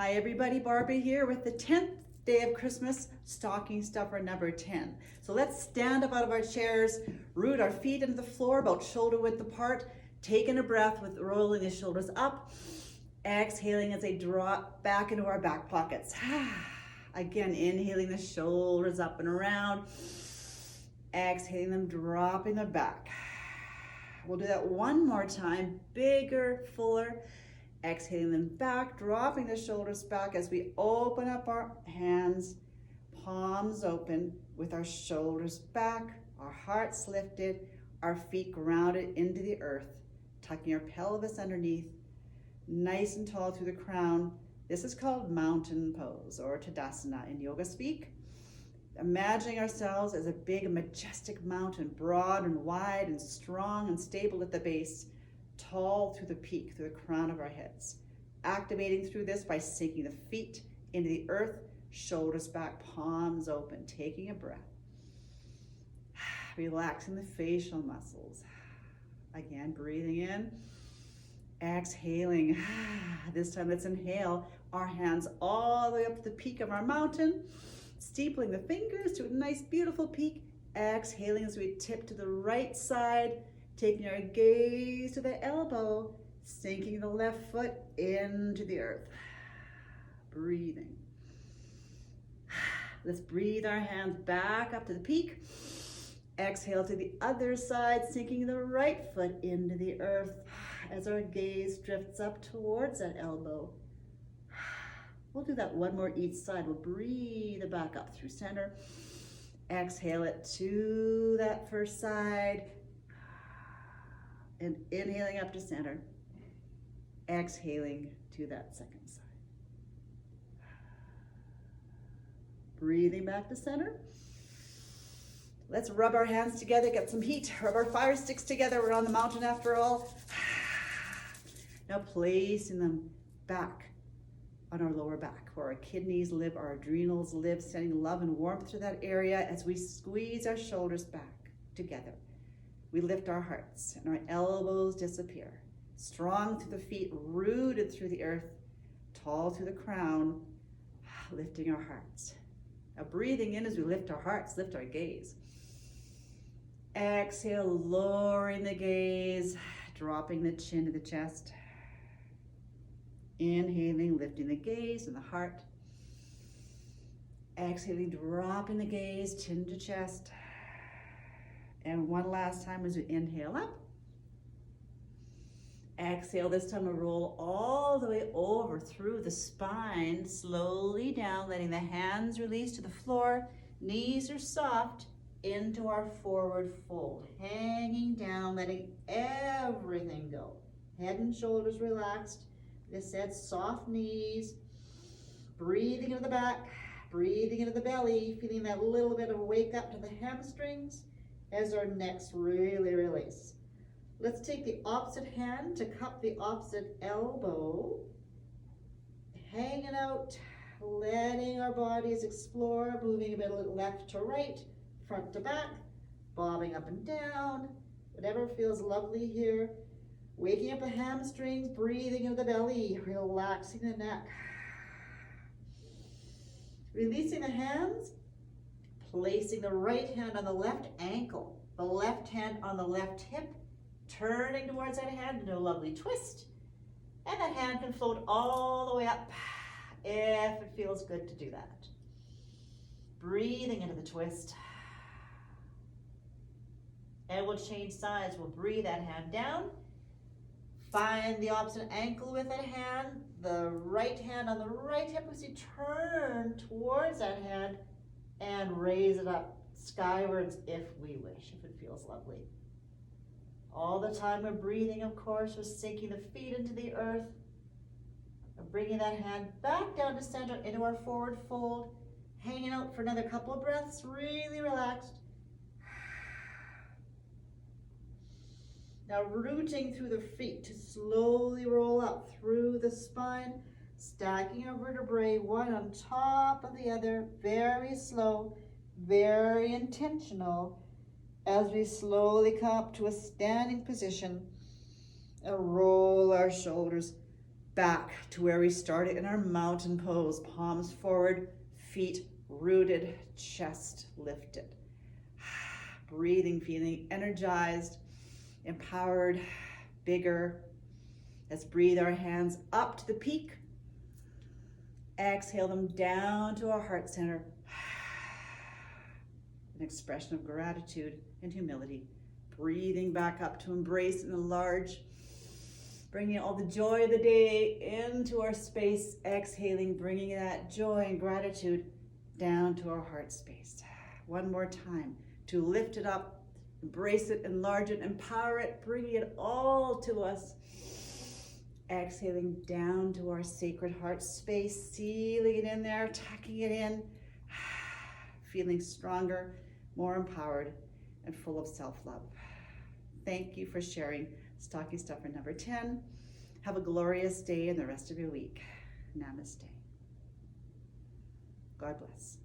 Hi everybody, Barbie here with the 10th day of Christmas stocking stuffer number 10. So let's stand up out of our chairs, root our feet into the floor about shoulder width apart, taking a breath with rolling the shoulders up, exhaling as they drop back into our back pockets. Again, inhaling the shoulders up and around, exhaling them, dropping them back. We'll do that one more time, bigger, fuller. Exhaling them back, dropping the shoulders back as we open up our hands, palms open with our shoulders back, our hearts lifted, our feet grounded into the earth, tucking our pelvis underneath, nice and tall through the crown. This is called mountain pose or Tadasana in yoga speak. Imagining ourselves as a big majestic mountain, broad and wide and strong and stable at the base, tall through the peak, through the crown of our heads. Activating through this by sinking the feet into the earth, shoulders back, palms open, taking a breath. Relaxing the facial muscles. Again, breathing in, exhaling. This time let's inhale our hands all the way up to the peak of our mountain, steepling the fingers to a nice beautiful peak. Exhaling as we tip to the right side, taking our gaze to the elbow, sinking the left foot into the earth. Breathing. Let's breathe our hands back up to the peak. Exhale to the other side, sinking the right foot into the earth as our gaze drifts up towards that elbow. We'll do that one more each side. We'll breathe it back up through center. Exhale it to that first side. And inhaling up to center, exhaling to that second side. Breathing back to center. Let's rub our hands together, get some heat, rub our fire sticks together. We're on the mountain after all. Now placing them back on our lower back, where our kidneys live, our adrenals live, sending love and warmth to that area as we squeeze our shoulders back together. We lift our hearts and our elbows disappear. Strong through the feet, rooted through the earth, tall through the crown, lifting our hearts. Now breathing in as we lift our hearts, lift our gaze. Exhale, lowering the gaze, dropping the chin to the chest. Inhaling, lifting the gaze and the heart. Exhaling, dropping the gaze, chin to chest. And one last time as we inhale up. Exhale, this time we'll roll all the way over through the spine, slowly down, letting the hands release to the floor. Knees are soft into our forward fold, hanging down, letting everything go. Head and shoulders relaxed. This said, soft knees. Breathing into the back, breathing into the belly, feeling that little bit of wake up to the hamstrings as our necks really release. Let's take the opposite hand to cup the opposite elbow, hanging out, letting our bodies explore, moving a bit left to right, front to back, bobbing up and down, whatever feels lovely here. Waking up the hamstrings, breathing into the belly, relaxing the neck. Releasing the hands, placing the right hand on the left ankle, the left hand on the left hip, turning towards that hand into a lovely twist. And that hand can float all the way up if it feels good to do that. Breathing into the twist. And we'll change sides. We'll breathe that hand down. Find the opposite ankle with that hand. The right hand on the right hip as you turn towards that hand and raise it up skywards if we wish, if it feels lovely. All the time we're breathing, of course, we're sinking the feet into the earth. We're bringing that hand back down to center into our forward fold, hanging out for another couple of breaths, really relaxed. Now rooting through the feet to slowly roll up through the spine, stacking our vertebrae one on top of the other, very slow, very intentional, as we slowly come up to a standing position and roll our shoulders back to where we started in our mountain pose. Palms forward, feet rooted, chest lifted. Breathing, feeling energized, empowered, bigger. Let's breathe our hands up to the peak. Exhale them down to our heart center. An expression of gratitude and humility. Breathing back up to embrace and enlarge. Bringing all the joy of the day into our space. Exhaling, bringing that joy and gratitude down to our heart space. One more time to lift it up, embrace it, enlarge it, empower it, bringing it all to us. Exhaling down to our sacred heart space, sealing it in there, tucking it in, feeling stronger, more empowered, and full of self-love. Thank you for sharing Stocking Stuffer number 10. Have a glorious day and the rest of your week. Namaste. God bless.